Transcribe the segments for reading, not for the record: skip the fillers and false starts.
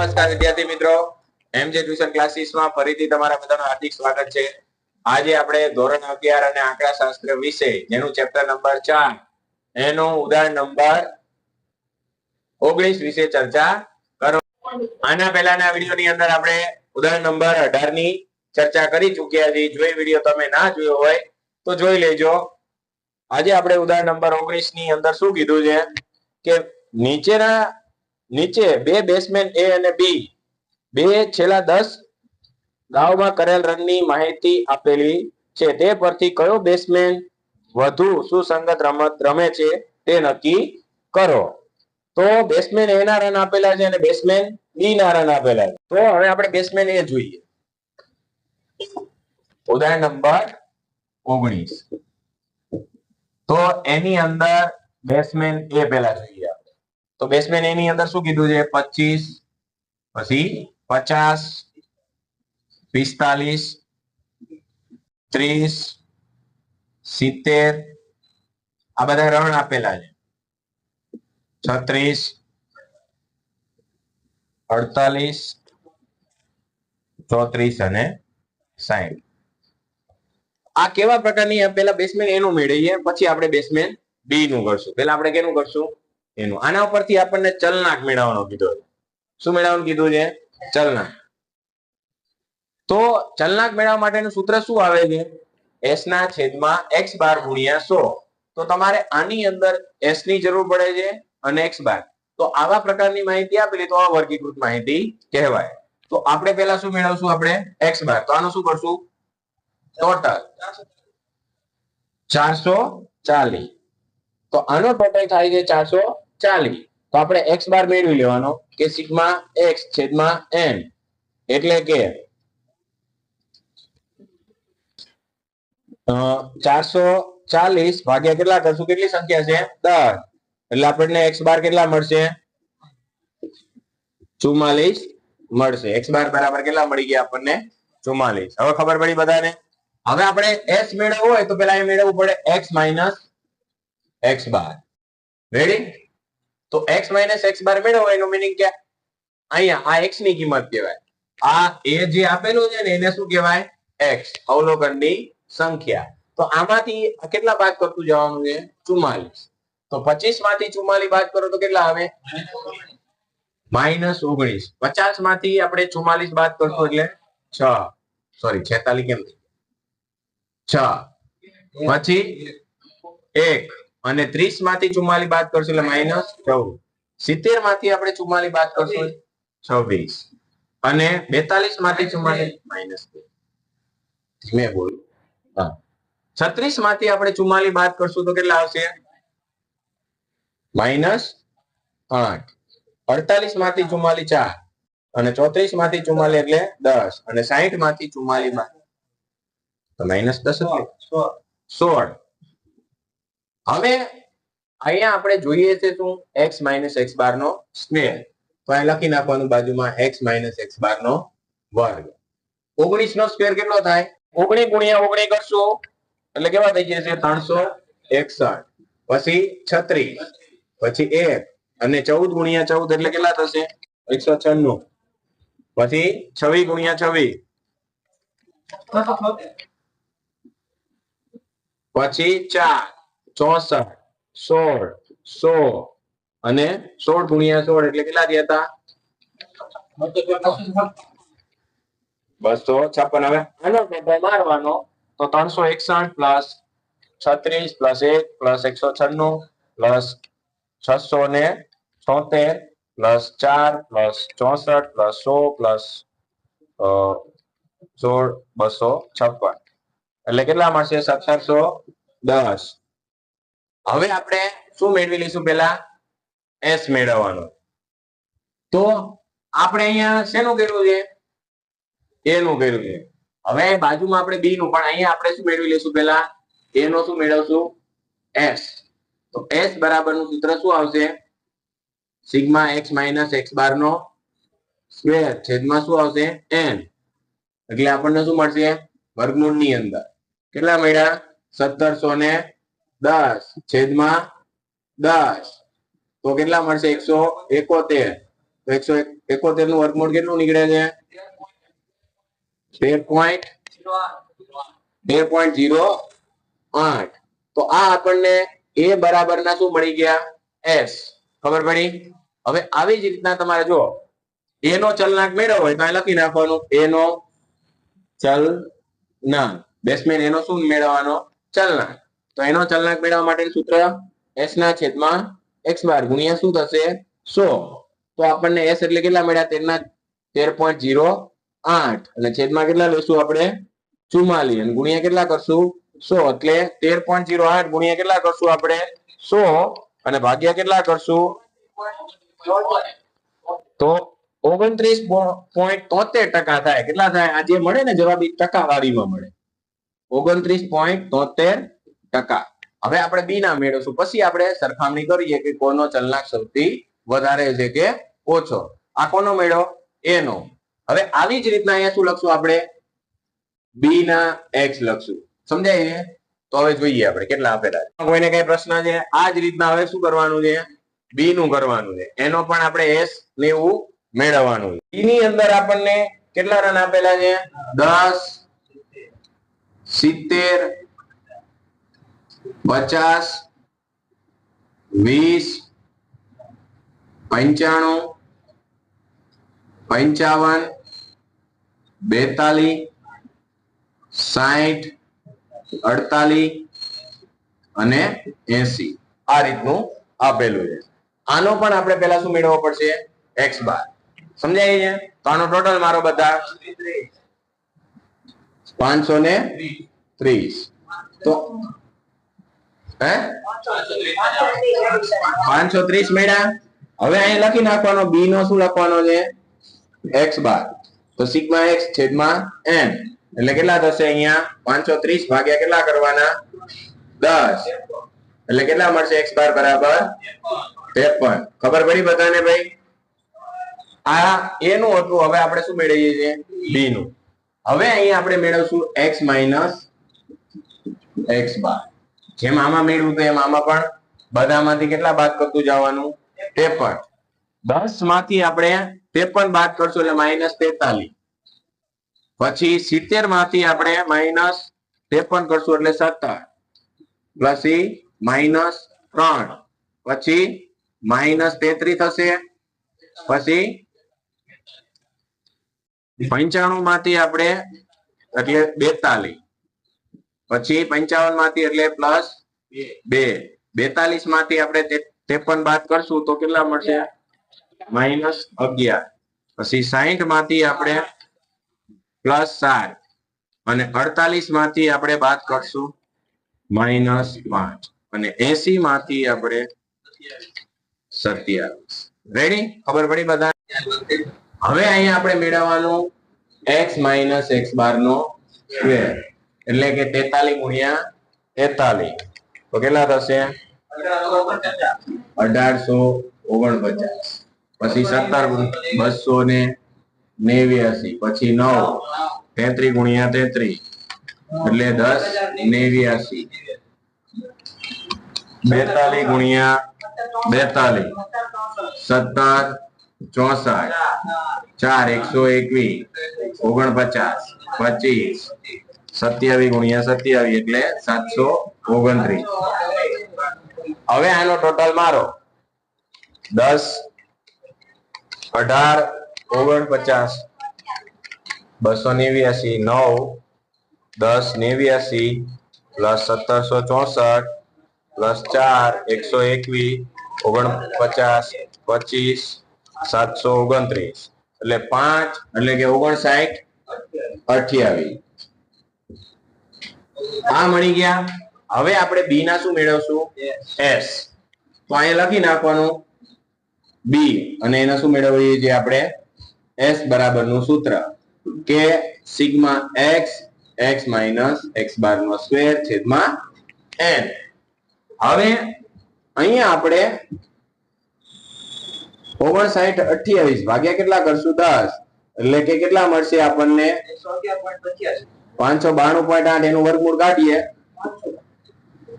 નમસ્કાર વિદ્યાર્થી મિત્રો, એમજે ટ્યુશન ક્લાસીસમાં ફરીથી તમારા બધાનું હાર્દિક સ્વાગત છે. આજે આપણે ધોરણ 11 અને આંકડાશાસ્ત્ર વિષય જેનું ચેપ્ટર નંબર 4 એનું ઉદાહરણ નંબર 19 વિશે ચર્ચા કરો. આના પહેલાના વિડિયોની અંદર આપણે ઉદાહરણ નંબર 18 ની ચર્ચા કરી ચૂક્યા છીએ. જો એ વિડિયો તમે ના જોયો હોય તો જોઈ લેજો. આજે આપણે ઉદાહરણ નંબર 19 ની અંદર શું કીધું છે કે નીચે બે બેટ્સમેન એ અને બી બે છેલ્લા 10 દાવમાં કરેલ રનની માહિતી આપેલી છે. તે પરથી કયો બેટ્સમેન વધુ સુસંગત રમત રમે છે તે નક્કી કરો. તો બેટ્સમેન એ ના રન આપેલા છે અને બેટ્સમેન બી ના રન આપેલા છે. તો હવે આપણે બેટ્સમેન એ જોઈએ. ઉદાહરણ નંબર 19. તો એની અંદર બેટ્સમેન એ પહેલા જોઈએ. તો બેટ્સમેન એની અંદર શું કીધું છે? 25, પછી 50, 45, 30, 70 આ બધા રન આપેલા છે. 36, 48, 34 અને 60. આ કેવા પ્રકારની પેલા બેટ્સમેન એનું મેળવીએ, પછી આપણે બેટ્સમેન બી નું કરશું. પહેલા આપણે કેનું કરશું? એનું. આના ઉપરથી આપણને ચલનાંક મેળવવાનો કીધો છે. શું મેળવવાનું કીધું છે? ચલનાંક. તો ચલનાંક મેળવવા માટેનું સૂત્ર શું આવે છે? s ના છેદમાં x બાર ગુણ્યા 100. તો તમારે આની અંદર s ની જરૂર પડે છે અને x બાર. તો આવા પ્રકારની માહિતી આપેલી તો આ વર્ગીકૃત માહિતી કહેવાય. તો આપણે પહેલા શું મેળવશું? આપણે x બાર. તો આનું શું કરશું? ટોટલ 440. તો આનો ટોટલ થાય છે 440. તો આપણે x બાર મેળવી લેવાનો કે સિગ્મા x છેદમાં n એટલે કે 440 ભાગ્યા કેટલા કરશું? કેટલી સંખ્યા છે? 10. એટલે આપણને x બાર કેટલા મળશે? 44 મળશે. x બાર બરાબર કેટલા મળી ગયા આપણને? 44. હવે ખબર પડી બધાને? હવે આપણે s મેળવવું હોય તો પહેલા એ મેળવવું પડે x માઈનસ x બાર. રેડી? તો x માઈનસ x બાર મેળવવો એનો મીનિંગ કે અહીંયા આ x ની કિંમત કહેવાય. આ એ જે આપેલું છે ને એને શું કહેવાય? x અવલોકનની સંખ્યા. તો આમાંથી કેટલા બાદ કરતું જવાનું છે? 44. તો 25 માંથી 44 બાદ કરો તો કેટલા આવે? -19. 50 માંથી આપણે 44 બાદ કરશું એટલે 6. સોરી 46 કેમ? 6. પછી 1 અને 30 માંથી 44 બાદ કરશું એટલે -14. 70 માંથી આપણે 44 બાદ કરશું 26 અને 42 માંથી 44 -2. ધીમે બોલ. હા. 36 માંથી આપણે 44 બાદ કરશું તો કેટલા આવશે? -8. 48 માંથી 44 4 અને 34 માંથી 44 એટલે 10 અને 60 માંથી 44 બાદ તો -10 એટલે 16. હવે અહીંયા આપણે જોઈએ છે શું? x માઈનસ x બાર નો સ્ક્વેર. તો અહીં લખી નાખવાનું બાજુમાં x માઈનસ x બાર નો વર્ગ. 19 નો સ્ક્વેર કેટલો થાય? 19 ગુણ્યા 19 કરશું એટલે કેવા થઈ જશે? 361. પછી 36, પછી 1 અને 14 ગુણ્યા 14 એટલે કેટલા થશે? 196. પછી 26 ગુણ્યા 26 પછી 4, 64, 16, 100 અને 16 ગુણ્યા 16 એટલે કેટલા થયા હતા? 256. હવે આનો ટોટલ મારવાનો તો 361 plus 36 plus 1 plus 196 plus 676 plus 4 plus 64 plus 100 plus 16 256 એટલે કેટલા મળશે? 1710. હવે આપણે શું મેળવી લઈશું? પહેલા s મેળવવાનો. તો આપણે અહીંયા શેનું કર્યું છે? a નું કર્યું છે. હવે બાજુમાં આપણે b નું, પણ અહીંયા આપણે શું મેળવી લઈશું? પહેલા a નો શું મેળવશું? s. તો s બરાબરનું સૂત્ર શું આવશે? સિગ્મા x માઈનસ x બાર નો સ્ક્વેર છેદમાં શું આવશે? n. એટલે આપણને શું મળશે? વર્ગમૂળ ની અંદર કેટલા મળ્યા? 1710 છેદમાં 10. તો કેટલા મળશે? 171. તો તો 171 નું વર્ગમૂળ કેટલું નીકળે છે? 13.08. તો આ આપણને a બરાબર ના શું મળી ગયા? s. ખબર પડી? હવે આવી જ રીતના તમારે જો a નો ચલનાંક મેળવવો હોય તો અહીં લખી નાખવાનું a નો ચલનાંક. બેસમેન એનો શું મેળવવાનો? ચલનાંક. તો એનો ચલનાંક મેળવવા માટેનું સૂત્ર s ના છેદમાં x બાર ગુણ્યા શું થશે? 100. તો આપણને s એટલે કેટલા મળ્યા? 13.08 અને છેદમાં કેટલા લેશું આપણે? 44 અને ગુણ્યા કેટલા કરશું? 100. એટલે 13.08 ગુણ્યા કેટલા કરશું આપણે? 100 અને ભાગ્યા કેટલા કરશું? તો 29.73% થાય. કેટલા થાય? આ જે મળે ને જવાબ એ ટકાવારીમાં મળે. 29.73%. હવે આપણે બી ના મેળવશું, પછી આપણે સરખામણી કરીએ કે કોનો ચલનાંક સૌથી વધારે છે કે ઓછો. આ કોનો મેળો? એ નો. હવે આવી જ રીતના અહીંયા શું લખશું આપણે? બી ના x લખશું. સમજાય છે? તો હવે જોઈએ આપણે કેટલા આપેલા છે. કોઈને કઈ પ્રશ્ન છે? આ જ રીતના હવે શું કરવાનું છે? બી નું કરવાનું છે. એનો પણ આપણે s 90 મેળવવાનું છે. બી ની અંદર આપણને કેટલા રન આપેલા છે? 10, 70, 50, 20, 95, 55, 42, 60, 48 અને 80. આ રીતનું આપેલું છે. આનો પણ આપણે પહેલા શું મેળવવો પડશે? x બાર. સમજાય છે? તો આનો ટોટલ મારો બધા 530. તો 530 મળ્યા. હવે અહીં લખી નાખવાનો બી નો શું લખવાનો છે? x બાર. તો સિગ્મા x છેદમાં n એટલે કેટલા થશે? અહીંયા 530 ભાગ્યા કેટલા કરવાના? 10 એટલે કેટલા મળશે? x બાર બરાબર 53. ખબર પડી બધાને ભાઈ? આ a નું હતું. હવે આપણે શું મેળવીએ છીએ? b નું. હવે અહીંયા આપણે મેળવશું x માઇનસ x બાર. જેમ આમાં મેળવ્યું તો એમ આમાં પણ બધામાંથી કેટલા બાદ કરતું જવાનું? 53. 10 માંથી આપણે 53 બાદ કરશું એટલે માઇનસ 43. પછી 70 માંથી આપણે માઇનસ 53 કરશું એટલે 17 પ્લસ માઇનસ 3 પછી માઇનસ 33 થશે. પછી 95 માંથી આપણે એટલે 42 પછી 55 માંથી એટલે પ્લસ 2 42 માંથી આપણે 53 બાદ કરશું તો કેટલા મળશે? માઇનસ 11. પછી 60 માંથી આપણે પ્લસ 7 અને 48 માંથી આપણે બાદ કરશું માઇનસ 5 અને 80 માંથી આપણે 27. રેડી? ખબર પડી બધા? હવે અહીંયા આપણે મેળવવાનું x માઇનસ x બાર નો સ્ક્વેર એટલે કે 43 ગુણ્યા 43. તો કેટલા થશે? 1849. પછી 17 289 પછી 9 33 ગુણ્યા 33 એટલે 1089 42 ગુણ્યા 42 17 64 4 121 49 25 27 ગુણ્યા 27 એટલે 729. હવે આનો ટોટલ મારો 10 18 49 289 9 10 89 પ્લસ 1764 પ્લસ 4 121 49 25 729 એટલે 5 એટલે કે 59 28 આ મળી ગયા. હવે આપણે બી ના શું મેળવશું? s. તો અહીંયા લખી નાખવાનું બી અને એના શું મેળવીએ છીએ આપણે? s બરાબર નું સૂત્ર કે sigma x x minus x બાર નો સ્ક્વેર છેદમાં n. હવે અહીંયા આપણે 59 28 ભાગ્યા કેટલા કરશું? 10 એટલે કે કેટલા મળશે આપણને? 592.8. એનું વર્ગમૂળ કાઢીએ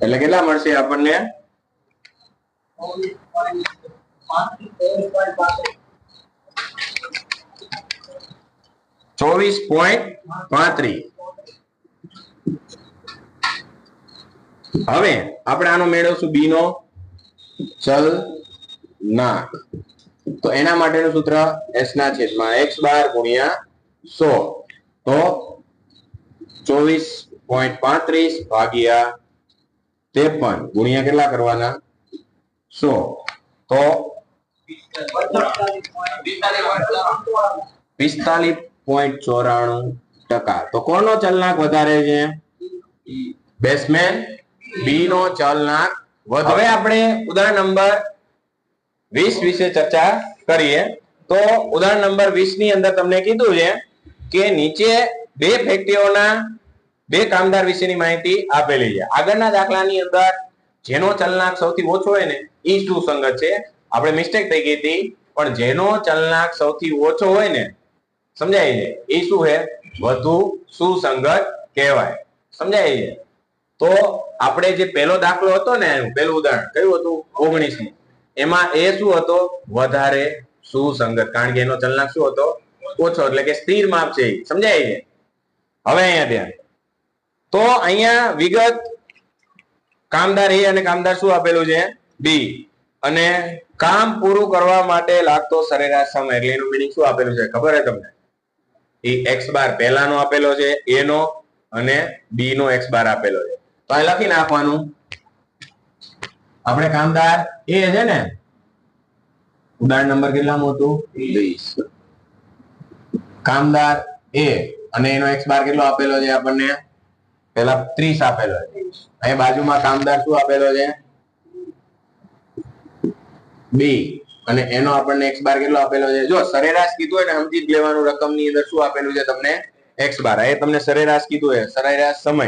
એટલે કેટલા મળશે આપણને? 23.62. 24.35. હવે આપણે આનો મેળવશું બી નો ચલનાંક. તો એના માટેનું સૂત્ર s ના છેદમાં x બાર ગુણ્યા 100. તો 24.35 ભાગ્યા 53 ગુણ્યા કેટલા કરવાના 100. તો 45.94%. તો કોનો ચલનાંક વધારે છે? બેસમેન બી નો ચલનાંક. હવે આપણે ઉદાહરણ નંબર 20 વિશે ચર્ચા કરીએ. તો ઉદાહરણ નંબર 20 ની અંદર તમને કીધું છે કે નીચે બે ફેક્ટરીઓના બે કામદાર વિશેની માહિતી આપેલી છે. આગળના દાખલાની અંદર જેનો ચલનાંક સૌથી ઓછો હોય ને એ સુસંગત છે. આપણે મિસ્ટેક થઈ ગઈ હતી, પણ જેનો ચલનાંક સૌથી ઓછો હોય ને, સમજાય છે, એ શું છે? વધુ સુસંગત કહેવાય. સમજાય છે? તો આપણે જે પહેલો દાખલો હતો ને, પહેલું ઉદાહરણ કયું હતું 19 નું, એમાં એ શું હતો? વધારે સુસંગત, કારણ કે એનો ચલનાંક શું હતો? ઓછો, એટલે કે સ્થિર માપ છે. સમજાય છે? હવે અહીંયા ધ્યાન. તો અહીંયા વિગત કામદાર એ અને કામદાર શું આપેલું છે? બી. અને કામ પૂરું કરવા માટે લાગતો સરેરાશ સમય, એટલે એનું મીનિંગ શું આપેલું છે ખબર છે તમને? એ x બાર પહેલાનો આપેલો છે a નો, અને b નો x બાર આપેલો છે. તો અહીં લખી નાખવાનું. આપણે કામદાર એ છે ને, ઉદાહરણ નંબર કેટલામાં હતું? 20. કામદાર એ અને એનો x બાર કેટલો આપેલો છે આપણને? પહેલા 30 આપેલો છે. અહીં બાજુમાં કામદાર શું આપેલો છે? બી. અને એનો આપણને x બાર કેટલો આપેલો છે? જો સરેરાશ કીધું હોય ને, સમજી જ લેવાનું. રકમની અંદર શું આપેલું છે તમને? x બાર. એ તમને સરેરાશ કીધું છે, સરેરાશ સમય.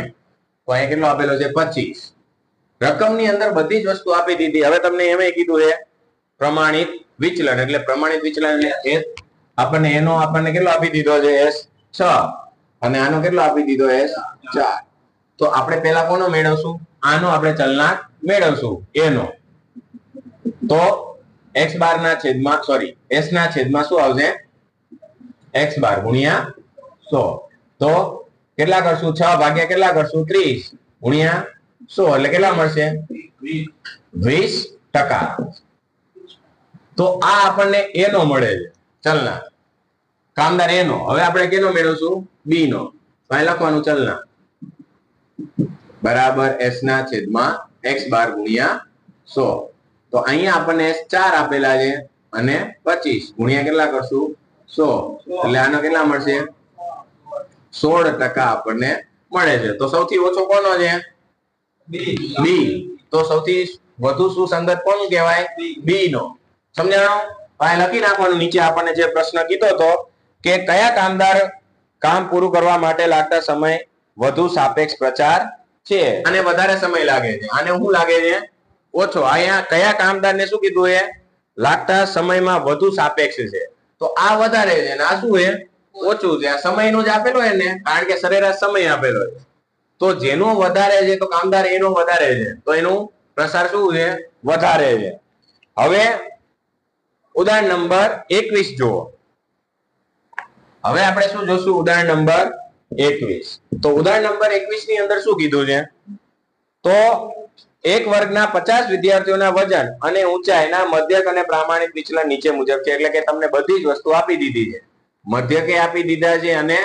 તો અહીં કેટલો આપેલો છે? 25. રકમની અંદર બધી જ વસ્તુ આપી દીધી. હવે તમને એમ કીધું છે પ્રમાણિત વિચલન. એટલે પ્રમાણિત વિચલન એટલે આપણને એનો આપણને કેટલો આપી દીધો છે? S6. અને આનો કેટલો આપી દીધો? S4. તો આપણે પહેલા કોનો મેળવશું? આનો આપણે ચલનાંક મેળવશું, એનો. તો x બાર ના છેદમાં s ના છેદમાં શું આવશે? x બાર ગુણ્યા 100. તો કેટલા કરશું? 6 ભાગ્યા કેટલા કરશું? 30 ગુણ્યા 100, એટલે કેટલા મળશે? 20%. તો આ આપણને a નો મળે છે ચલનાંક, કામદાર a નો. હવે આપણે કેનો મેળવશું? b નો. તો અહીં લખવાનું ચલનાંક બરાબર s ના છેદમાં x બાર ગુણ્યા 100. તો અહીંયા આપણને S4 આપેલા છે, અને 25 ગુણ્યા કેટલા કરશું? 100. એટલે આનો કેટલા મળશે? 16% આપણને મળે છે. તો સૌથી ઓછો કોનો છે? બી. તો સૌથી વધુ સુસંગત કોનું કહેવાય? બી નો. સમજાણો? અહીં લખી નાખવાનું. નીચે આપણને જે પ્રશ્ન કીધો હતો કે કયા કામદાર કામ પૂરું કરવા માટે લાગતા સમય વધુ સાપેક્ષ પ્રચાર છે, અને વધારે સમય લાગે છે, આને શું લાગે છે? ઓછો. અહીંયા કયા કામદારને શું કીધું છે? લાગતા સમયમાં વધુ સાપેક્ષ છે. તો આ વધારે છે, અને આ શું છે? ઓછું છે. આ સમયનું જ આપેલો હોય ને, કારણ કે સરેરાશ સમય આપેલો છે. તો જેનો વધારે છે, તો કામદાર એનો વધારે છે, તો એનું પ્રસાર શું છે? વધારે છે. હવે ઉદાહરણ નંબર 21 જુઓ. હવે આપણે શું જોશું? ઉદાહરણ નંબર 21. તો ઉદાહરણ નંબર 21 ની અંદર શું કીધું છે? તો એક વર્ગના 50 વિદ્યાર્થીઓના વજન અને ઊંચાઈના મધ્યક અને પ્રામાણિક વિચલન નીચે મુજબ છે. એટલે કે તમને બધી જ વસ્તુ આપી દીધી છે. મધ્યકે આપી દીધા છે, અને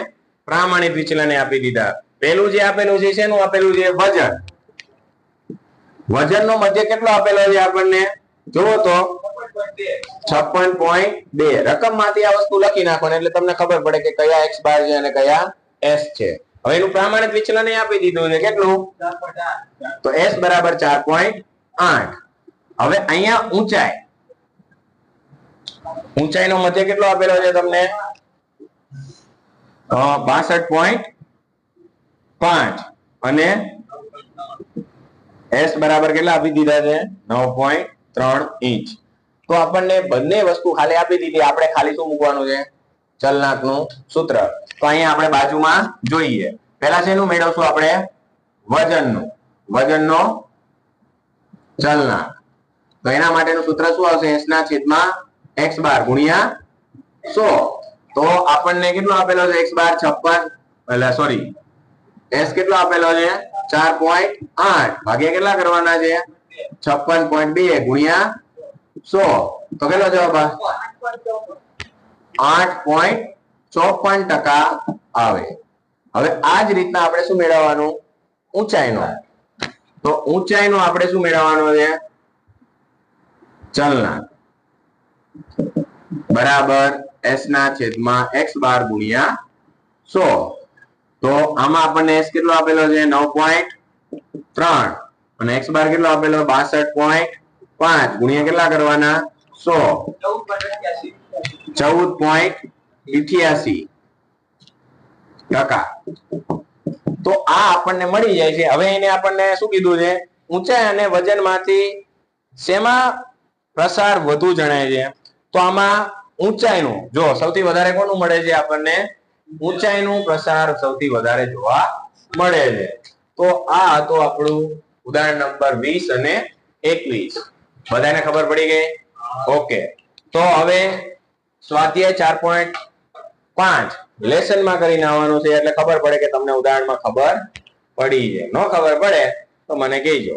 પ્રામાણિક વિચલને આપી દીધા. પહેલું જે આપેલું છે, શેનું આપેલું છે? વજન. વજનનો મધ્ય કેટલો આપેલો છે આપણને? જુઓ તો 56.2. રકમમાંથી આ વસ્તુ લખી નાખવાની, એટલે તમને ખબર પડે કે કયા x બાર છે અને કયા s છે. હવે એનું પ્રામાણિક વિચલન આપી દીધું છે. કેટલું? તો s બરાબર 4.8. હવે અહીંયા ઊંચાઈનો મધ્ય કેટલો આપેલો છે તમને? 62.5. અને s બરાબર કેટલા આપી દીધા છે? 9.3 ઇંચ. તો આપણને બંને વસ્તુ ખાલી આપી દીધી. આપણે ખાલી શું મૂકવાનું છે? ચલનાંકનું સૂત્ર. તો અહીંયા આપણે બાજુમાં જોઈએ. પહેલા શેનું મેળવશું આપણે? વજનનું. વજનનો ચલનાંક. તો એના માટેનું સૂત્ર શું આવશે? s ના છેદમાં x બાર ગુણ્યા 100. તો આપણને કેટલો આપેલો છે x બાર 56 એટલે સોરી s કેટલો આપેલો છે 4.8 ભાગ્યા કેટલા કરવાના છે 56.2 ગુણ્યા 100 તો કેટલો જવાબ આવે 8.54% આવે. હવે આ જ રીતના આપણે શું મેળવવાનું ઊંચાઈનો તો ઊંચાઈનો આપણે શું મેળવવાનો છે ચલના બરાબર s ના છેદમાં x બાર ગુણ્યા 100 તો આમાં આપણને s કેટલો આપેલો છે 9.3 અને x બાર કેટલો આપેલો 62.5 ગુણ્યા કેટલા કરવાના 100 14.88% તો આ આપણને મળી જાય છે. હવે એને આપણને શું કીધું છે ઊંચાઈ અને વજનમાંથી શેમાં પ્રસાર વધુ જણાય છે તો આમાં ઊંચાઈનું જો સૌથી વધારે કોનું મળે છે આપણને ઊંચાઈનું પ્રસાર સૌથી વધારે જોવા મળે છે. તો આ હતું આપણું ઉદાહરણ નંબર 20 અને 21. બધાને ખબર પડી ગઈ? ઓકે. તો હવે સ્વાધ્યાય 4.5 લેસન માં કરીને આવવાનું છે એટલે ખબર પડે કે તમને ઉદાહરણમાં ખબર પડી છે. ન ખબર પડે તો મને કહેજો.